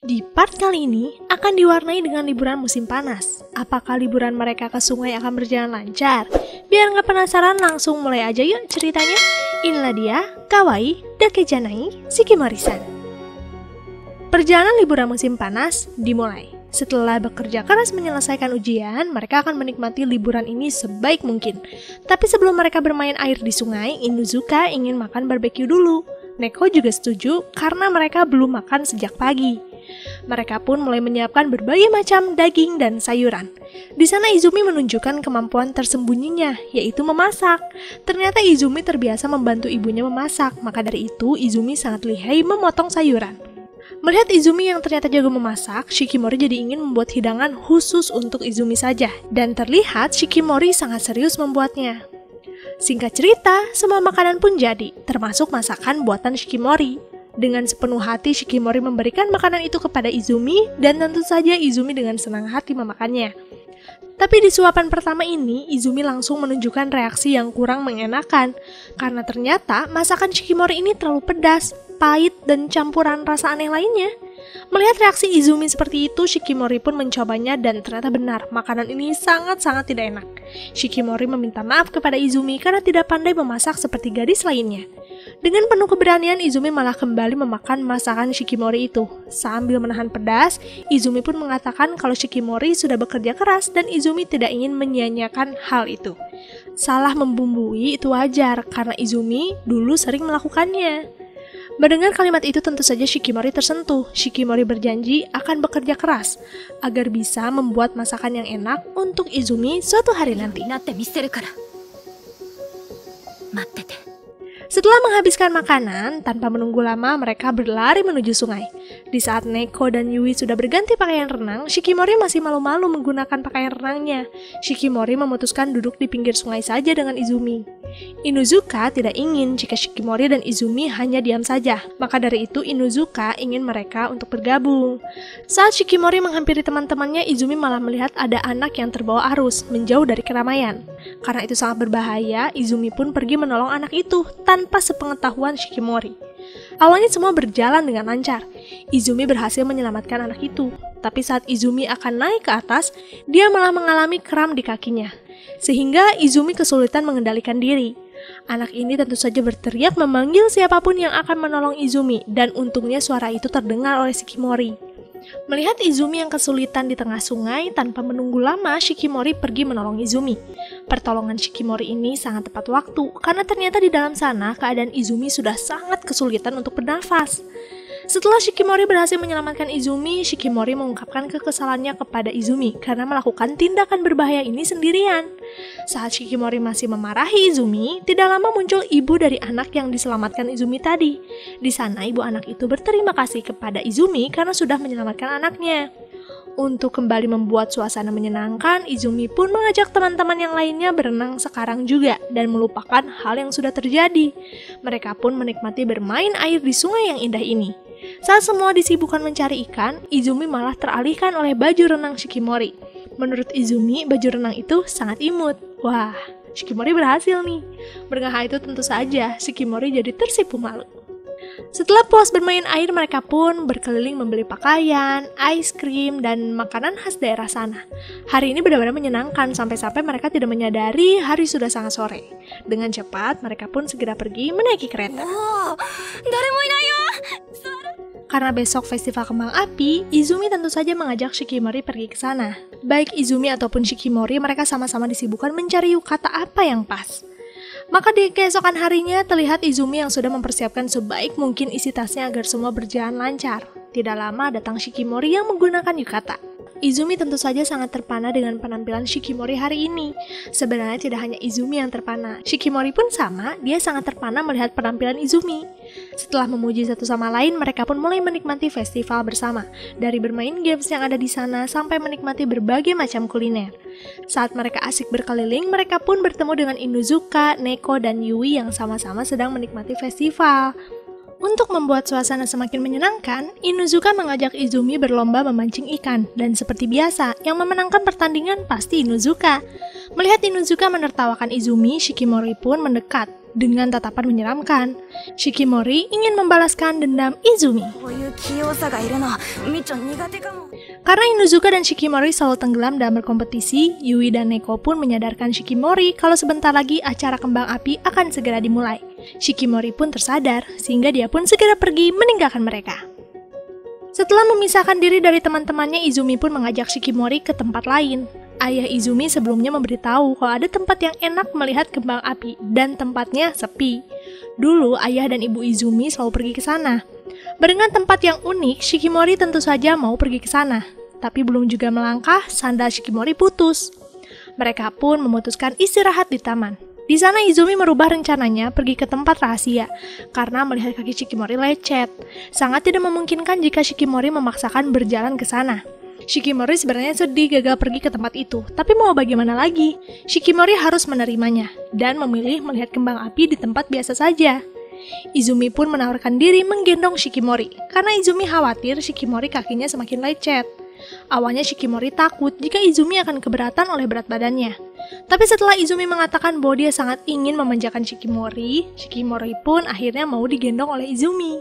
Di part kali ini akan diwarnai dengan liburan musim panas. Apakah liburan mereka ke sungai akan berjalan lancar? Biar nggak penasaran, langsung mulai aja yuk ceritanya. Inilah dia, Kawaii Dakejanai Shikimori-san. Perjalanan liburan musim panas dimulai. Setelah bekerja keras menyelesaikan ujian, mereka akan menikmati liburan ini sebaik mungkin. Tapi sebelum mereka bermain air di sungai, Inuzuka ingin makan barbeque dulu. Neko juga setuju karena mereka belum makan sejak pagi. Mereka pun mulai menyiapkan berbagai macam daging dan sayuran. Di sana Izumi menunjukkan kemampuan tersembunyinya, yaitu memasak. Ternyata Izumi terbiasa membantu ibunya memasak, maka dari itu Izumi sangat lihai memotong sayuran. Melihat Izumi yang ternyata jago memasak, Shikimori jadi ingin membuat hidangan khusus untuk Izumi saja. Dan terlihat Shikimori sangat serius membuatnya. Singkat cerita, semua makanan pun jadi, termasuk masakan buatan Shikimori. Dengan sepenuh hati Shikimori memberikan makanan itu kepada Izumi, dan tentu saja Izumi dengan senang hati memakannya. Tapi di suapan pertama ini, Izumi langsung menunjukkan reaksi yang kurang mengenakan, karena ternyata masakan Shikimori ini terlalu pedas, pahit, dan campuran rasa aneh lainnya. Melihat reaksi Izumi seperti itu, Shikimori pun mencobanya dan ternyata benar, makanan ini sangat-sangat tidak enak. Shikimori meminta maaf kepada Izumi karena tidak pandai memasak seperti gadis lainnya. Dengan penuh keberanian, Izumi malah kembali memakan masakan Shikimori itu. Sambil menahan pedas, Izumi pun mengatakan kalau Shikimori sudah bekerja keras dan Izumi tidak ingin menyia-nyiakan hal itu. Salah membumbui itu wajar karena Izumi dulu sering melakukannya. Mendengar kalimat itu tentu saja Shikimori tersentuh. Shikimori berjanji akan bekerja keras agar bisa membuat masakan yang enak untuk Izumi suatu hari nanti. Setelah menghabiskan makanan, tanpa menunggu lama mereka berlari menuju sungai. Di saat Neko dan Yui sudah berganti pakaian renang, Shikimori masih malu-malu menggunakan pakaian renangnya. Shikimori memutuskan duduk di pinggir sungai saja dengan Izumi. Inuzuka tidak ingin jika Shikimori dan Izumi hanya diam saja, maka dari itu Inuzuka ingin mereka untuk bergabung. Saat Shikimori menghampiri teman-temannya, Izumi malah melihat ada anak yang terbawa arus, menjauh dari keramaian. Karena itu sangat berbahaya, Izumi pun pergi menolong anak itu tanpa sepengetahuan Shikimori. Awalnya semua berjalan dengan lancar. Izumi berhasil menyelamatkan anak itu. Tapi saat Izumi akan naik ke atas, dia malah mengalami kram di kakinya. Sehingga Izumi kesulitan mengendalikan diri. Anak ini tentu saja berteriak memanggil siapapun yang akan menolong Izumi, dan untungnya suara itu terdengar oleh Shikimori. Melihat Izumi yang kesulitan di tengah sungai, tanpa menunggu lama, Shikimori pergi menolong Izumi. Pertolongan Shikimori ini sangat tepat waktu, karena ternyata di dalam sana keadaan Izumi sudah sangat kesulitan untuk bernafas. Setelah Shikimori berhasil menyelamatkan Izumi, Shikimori mengungkapkan kekesalannya kepada Izumi karena melakukan tindakan berbahaya ini sendirian. Saat Shikimori masih memarahi Izumi, tidak lama muncul ibu dari anak yang diselamatkan Izumi tadi. Di sana ibu anak itu berterima kasih kepada Izumi karena sudah menyelamatkan anaknya. Untuk kembali membuat suasana menyenangkan, Izumi pun mengajak teman-teman yang lainnya berenang sekarang juga dan melupakan hal yang sudah terjadi. Mereka pun menikmati bermain air di sungai yang indah ini. Saat semua disibukkan mencari ikan, Izumi malah teralihkan oleh baju renang Shikimori. Menurut Izumi, baju renang itu sangat imut. Wah, Shikimori berhasil nih. Mendengar itu tentu saja, Shikimori jadi tersipu malu. Setelah puas bermain air, mereka pun berkeliling membeli pakaian, es krim, dan makanan khas daerah sana. Hari ini benar-benar menyenangkan sampai-sampai mereka tidak menyadari hari sudah sangat sore. Dengan cepat, mereka pun segera pergi menaiki kereta. Karena besok festival kembang api, Izumi tentu saja mengajak Shikimori pergi ke sana. Baik Izumi ataupun Shikimori, mereka sama-sama disibukkan mencari yukata apa yang pas. Maka di keesokan harinya terlihat Izumi yang sudah mempersiapkan sebaik mungkin isi tasnya agar semua berjalan lancar. Tidak lama datang Shikimori yang menggunakan yukata. Izumi tentu saja sangat terpana dengan penampilan Shikimori hari ini. Sebenarnya tidak hanya Izumi yang terpana, Shikimori pun sama, dia sangat terpana melihat penampilan Izumi. Setelah memuji satu sama lain, mereka pun mulai menikmati festival bersama. Dari bermain games yang ada di sana sampai menikmati berbagai macam kuliner. Saat mereka asik berkeliling, mereka pun bertemu dengan Inuzuka, Neko, dan Yui yang sama-sama sedang menikmati festival. Untuk membuat suasana semakin menyenangkan, Inuzuka mengajak Izumi berlomba memancing ikan, dan seperti biasa, yang memenangkan pertandingan pasti Inuzuka. Melihat Inuzuka menertawakan Izumi, Shikimori pun mendekat. dengan tatapan menyeramkan. Shikimori ingin membalaskan dendam Izumi. Karena Inuzuka dan Shikimori selalu tenggelam dalam berkompetisi, Yui dan Neko pun menyadarkan Shikimori kalau sebentar lagi acara kembang api akan segera dimulai. Shikimori pun tersadar, sehingga dia pun segera pergi meninggalkan mereka. Setelah memisahkan diri dari teman-temannya, Izumi pun mengajak Shikimori ke tempat lain. Ayah Izumi sebelumnya memberitahu kalau ada tempat yang enak melihat kembang api, dan tempatnya sepi. Dulu, ayah dan ibu Izumi selalu pergi ke sana. Dengan tempat yang unik, Shikimori tentu saja mau pergi ke sana. Tapi belum juga melangkah, sandal Shikimori putus. Mereka pun memutuskan istirahat di taman. Di sana Izumi merubah rencananya pergi ke tempat rahasia, karena melihat kaki Shikimori lecet. Sangat tidak memungkinkan jika Shikimori memaksakan berjalan ke sana. Shikimori sebenarnya sedih gagal pergi ke tempat itu, tapi mau bagaimana lagi? Shikimori harus menerimanya, dan memilih melihat kembang api di tempat biasa saja. Izumi pun menawarkan diri menggendong Shikimori, karena Izumi khawatir Shikimori kakinya semakin lecet. Awalnya Shikimori takut jika Izumi akan keberatan oleh berat badannya. Tapi setelah Izumi mengatakan bahwa dia sangat ingin memanjakan Shikimori, Shikimori pun akhirnya mau digendong oleh Izumi.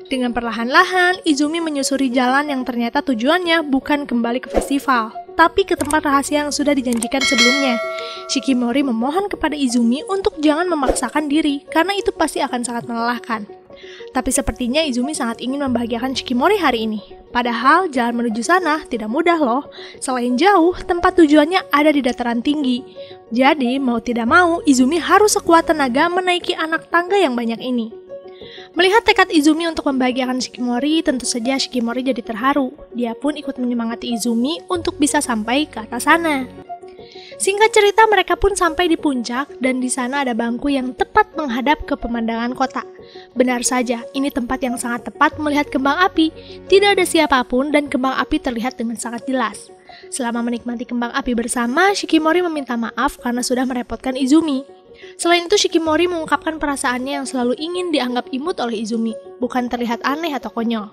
Dengan perlahan-lahan, Izumi menyusuri jalan yang ternyata tujuannya bukan kembali ke festival, tapi ke tempat rahasia yang sudah dijanjikan sebelumnya. Shikimori memohon kepada Izumi untuk jangan memaksakan diri, karena itu pasti akan sangat melelahkan. Tapi sepertinya Izumi sangat ingin membahagiakan Shikimori hari ini. Padahal jalan menuju sana tidak mudah loh. Selain jauh, tempat tujuannya ada di dataran tinggi. Jadi mau tidak mau, Izumi harus sekuat tenaga menaiki anak tangga yang banyak ini. Melihat tekad Izumi untuk membahagiakan Shikimori, tentu saja Shikimori jadi terharu. Dia pun ikut menyemangati Izumi untuk bisa sampai ke atas sana. Singkat cerita, mereka pun sampai di puncak dan di sana ada bangku yang tepat menghadap ke pemandangan kota. Benar saja, ini tempat yang sangat tepat melihat kembang api. Tidak ada siapapun dan kembang api terlihat dengan sangat jelas. Selama menikmati kembang api bersama, Shikimori meminta maaf karena sudah merepotkan Izumi. Selain itu, Shikimori mengungkapkan perasaannya yang selalu ingin dianggap imut oleh Izumi, bukan terlihat aneh atau konyol.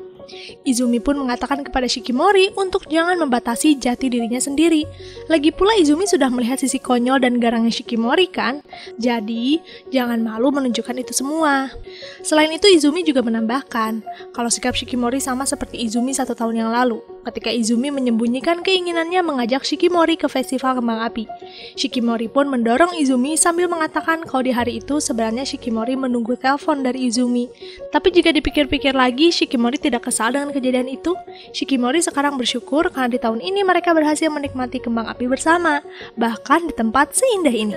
Izumi pun mengatakan kepada Shikimori untuk jangan membatasi jati dirinya sendiri. Lagi pula Izumi sudah melihat sisi konyol dan garangnya Shikimori kan? Jadi, jangan malu menunjukkan itu semua. Selain itu, Izumi juga menambahkan kalau sikap Shikimori sama seperti Izumi 1 tahun yang lalu, ketika Izumi menyembunyikan keinginannya mengajak Shikimori ke festival kembang api. Shikimori pun mendorong Izumi sambil mengatakan kalau di hari itu sebenarnya Shikimori menunggu telepon dari Izumi. Tapi jika dipikir-pikir lagi, Shikimori tidak kesal dengan kejadian itu. Shikimori sekarang bersyukur karena di tahun ini mereka berhasil menikmati kembang api bersama, bahkan di tempat seindah ini.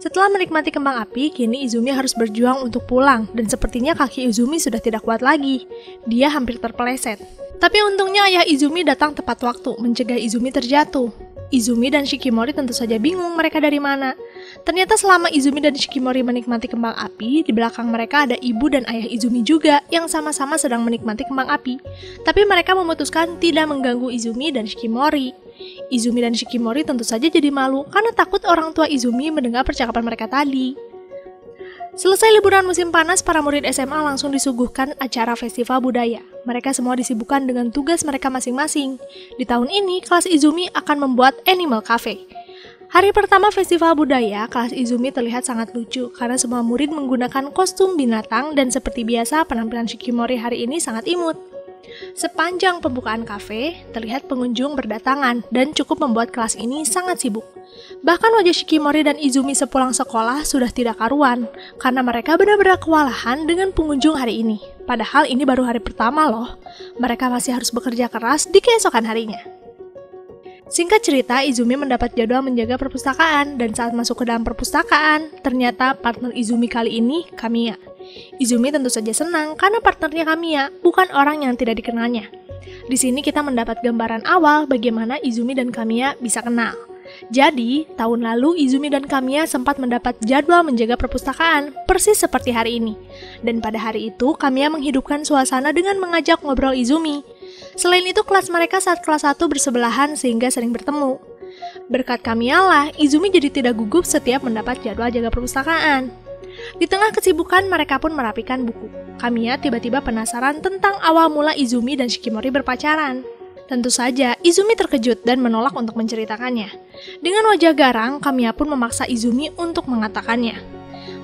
Setelah menikmati kembang api, kini Izumi harus berjuang untuk pulang, dan sepertinya kaki Izumi sudah tidak kuat lagi. Dia hampir terpeleset. Tapi untungnya ayah Izumi datang tepat waktu, mencegah Izumi terjatuh. Izumi dan Shikimori tentu saja bingung mereka dari mana. Ternyata selama Izumi dan Shikimori menikmati kembang api, di belakang mereka ada ibu dan ayah Izumi juga yang sama-sama sedang menikmati kembang api. Tapi mereka memutuskan tidak mengganggu Izumi dan Shikimori. Izumi dan Shikimori tentu saja jadi malu karena takut orang tua Izumi mendengar percakapan mereka tadi. Selesai liburan musim panas, para murid SMA langsung disuguhkan acara festival budaya. Mereka semua disibukkan dengan tugas mereka masing-masing. Di tahun ini, kelas Izumi akan membuat Animal Cafe. Hari pertama festival budaya, kelas Izumi terlihat sangat lucu karena semua murid menggunakan kostum binatang dan seperti biasa penampilan Shikimori hari ini sangat imut. Sepanjang pembukaan kafe, terlihat pengunjung berdatangan dan cukup membuat kelas ini sangat sibuk. Bahkan wajah Shikimori dan Izumi sepulang sekolah sudah tidak karuan, karena mereka benar-benar kewalahan dengan pengunjung hari ini. Padahal ini baru hari pertama loh, mereka masih harus bekerja keras di keesokan harinya. Singkat cerita, Izumi mendapat jadwal menjaga perpustakaan, dan saat masuk ke dalam perpustakaan, ternyata partner Izumi kali ini Kamiya. Izumi tentu saja senang karena partnernya Kamiya bukan orang yang tidak dikenalnya. Di sini kita mendapat gambaran awal bagaimana Izumi dan Kamiya bisa kenal. Jadi, tahun lalu Izumi dan Kamiya sempat mendapat jadwal menjaga perpustakaan, persis seperti hari ini. Dan pada hari itu, Kamiya menghidupkan suasana dengan mengajak ngobrol Izumi. Selain itu, kelas mereka saat kelas 1 bersebelahan sehingga sering bertemu. Berkat Kamiya lah, Izumi jadi tidak gugup setiap mendapat jadwal jaga perpustakaan. Di tengah kesibukan, mereka pun merapikan buku. Kamiya tiba-tiba penasaran tentang awal mula Izumi dan Shikimori berpacaran. Tentu saja, Izumi terkejut dan menolak untuk menceritakannya. Dengan wajah garang, Kamiya pun memaksa Izumi untuk mengatakannya.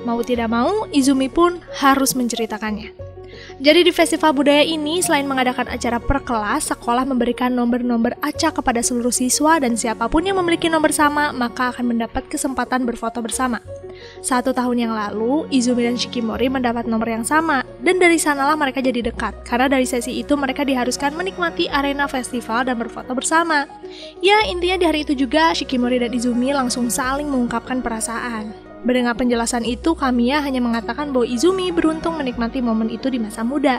Mau tidak mau, Izumi pun harus menceritakannya. Jadi di festival budaya ini, selain mengadakan acara per kelas, sekolah memberikan nomor-nomor acak kepada seluruh siswa dan siapapun yang memiliki nomor sama, maka akan mendapat kesempatan berfoto bersama. 1 tahun yang lalu, Izumi dan Shikimori mendapat nomor yang sama, dan dari sanalah mereka jadi dekat, karena dari sesi itu mereka diharuskan menikmati arena festival dan berfoto bersama. Ya, intinya di hari itu juga, Shikimori dan Izumi langsung saling mengungkapkan perasaan. Mendengar penjelasan itu, Kamiya hanya mengatakan bahwa Izumi beruntung menikmati momen itu di masa muda.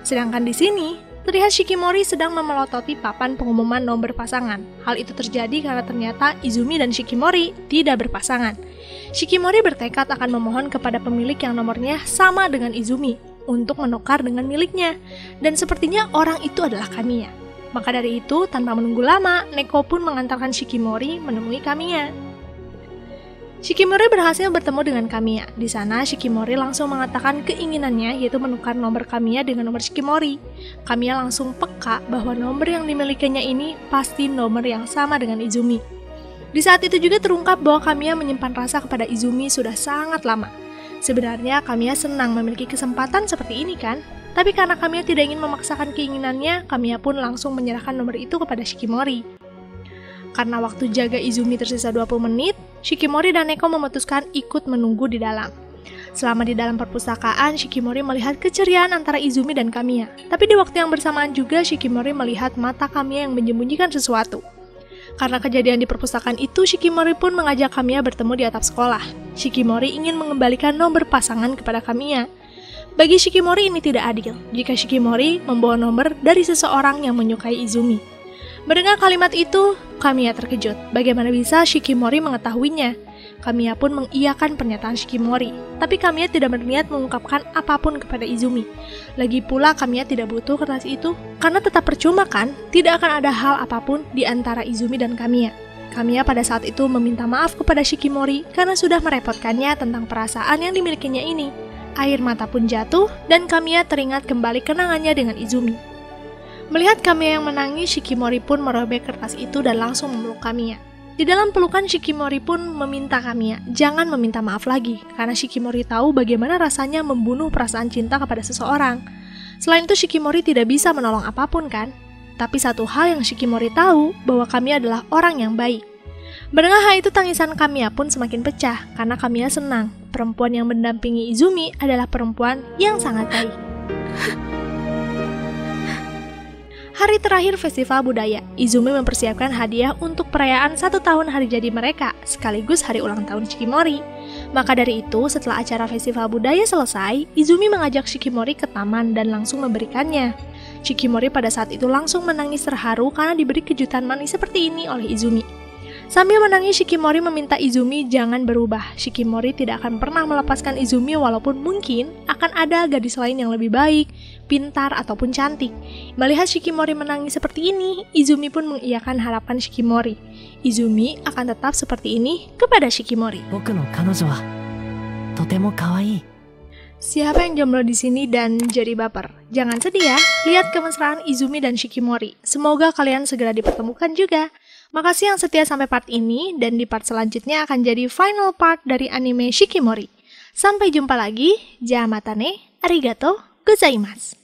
Sedangkan di sini, terlihat Shikimori sedang memelototi papan pengumuman nomor pasangan. Hal itu terjadi karena ternyata Izumi dan Shikimori tidak berpasangan. Shikimori bertekad akan memohon kepada pemilik yang nomornya sama dengan Izumi untuk menukar dengan miliknya. Dan sepertinya orang itu adalah Kamiya. Maka dari itu, tanpa menunggu lama, Neko pun mengantarkan Shikimori menemui Kamiya. Shikimori berhasil bertemu dengan Kamiya. Di sana, Shikimori langsung mengatakan keinginannya, yaitu menukar nomor Kamiya dengan nomor Shikimori. Kamiya langsung peka bahwa nomor yang dimilikinya ini pasti nomor yang sama dengan Izumi. Di saat itu juga terungkap bahwa Kamiya menyimpan rasa kepada Izumi sudah sangat lama. Sebenarnya, Kamiya senang memiliki kesempatan seperti ini kan? Tapi karena Kamiya tidak ingin memaksakan keinginannya, Kamiya pun langsung menyerahkan nomor itu kepada Shikimori. Karena waktu jaga Izumi tersisa 20 menit, Shikimori dan Neko memutuskan ikut menunggu di dalam. Selama di dalam perpustakaan, Shikimori melihat keceriaan antara Izumi dan Kamiya. Tapi di waktu yang bersamaan juga, Shikimori melihat mata Kamiya yang menyembunyikan sesuatu. Karena kejadian di perpustakaan itu, Shikimori pun mengajak Kamiya bertemu di atap sekolah. Shikimori ingin mengembalikan nomor pasangan kepada Kamiya. Bagi Shikimori ini tidak adil jika Shikimori membawa nomor dari seseorang yang menyukai Izumi. Mendengar kalimat itu, Kamiya terkejut. Bagaimana bisa Shikimori mengetahuinya? Kamiya pun mengiyakan pernyataan Shikimori. Tapi Kamiya tidak berniat mengungkapkan apapun kepada Izumi. Lagi pula Kamiya tidak butuh kertas itu, karena tetap percuma kan? Tidak akan ada hal apapun di antara Izumi dan Kamiya. Kamiya pada saat itu meminta maaf kepada Shikimori karena sudah merepotkannya tentang perasaan yang dimilikinya ini. Air mata pun jatuh, dan Kamiya teringat kembali kenangannya dengan Izumi. Melihat Kamiya yang menangis, Shikimori pun merobek kertas itu dan langsung memeluk Kamiya. Di dalam pelukan, Shikimori pun meminta Kamiya jangan meminta maaf lagi, karena Shikimori tahu bagaimana rasanya membunuh perasaan cinta kepada seseorang. Selain itu, Shikimori tidak bisa menolong apapun kan? Tapi satu hal yang Shikimori tahu, bahwa Kamiya adalah orang yang baik. Mendengar hal itu, tangisan Kamiya pun semakin pecah, karena Kamiya senang. Perempuan yang mendampingi Izumi adalah perempuan yang sangat baik. Hari terakhir festival budaya, Izumi mempersiapkan hadiah untuk perayaan 1 tahun hari jadi mereka, sekaligus hari ulang tahun Shikimori. Maka dari itu, setelah acara festival budaya selesai, Izumi mengajak Shikimori ke taman dan langsung memberikannya. Shikimori pada saat itu langsung menangis terharu karena diberi kejutan manis seperti ini oleh Izumi. Sambil menangis, Shikimori meminta Izumi jangan berubah. Shikimori tidak akan pernah melepaskan Izumi walaupun mungkin akan ada gadis lain yang lebih baik, pintar, ataupun cantik. Melihat Shikimori menangis seperti ini, Izumi pun mengiyakan harapan Shikimori. Izumi akan tetap seperti ini kepada Shikimori. Siapa yang jomblo di sini dan jadi baper? Jangan sedih ya, lihat kemesraan Izumi dan Shikimori. Semoga kalian segera dipertemukan juga. Makasih yang setia sampai part ini, dan di part selanjutnya akan jadi final part dari anime Shikimori. Sampai jumpa lagi, jamatane, arigato gozaimasu.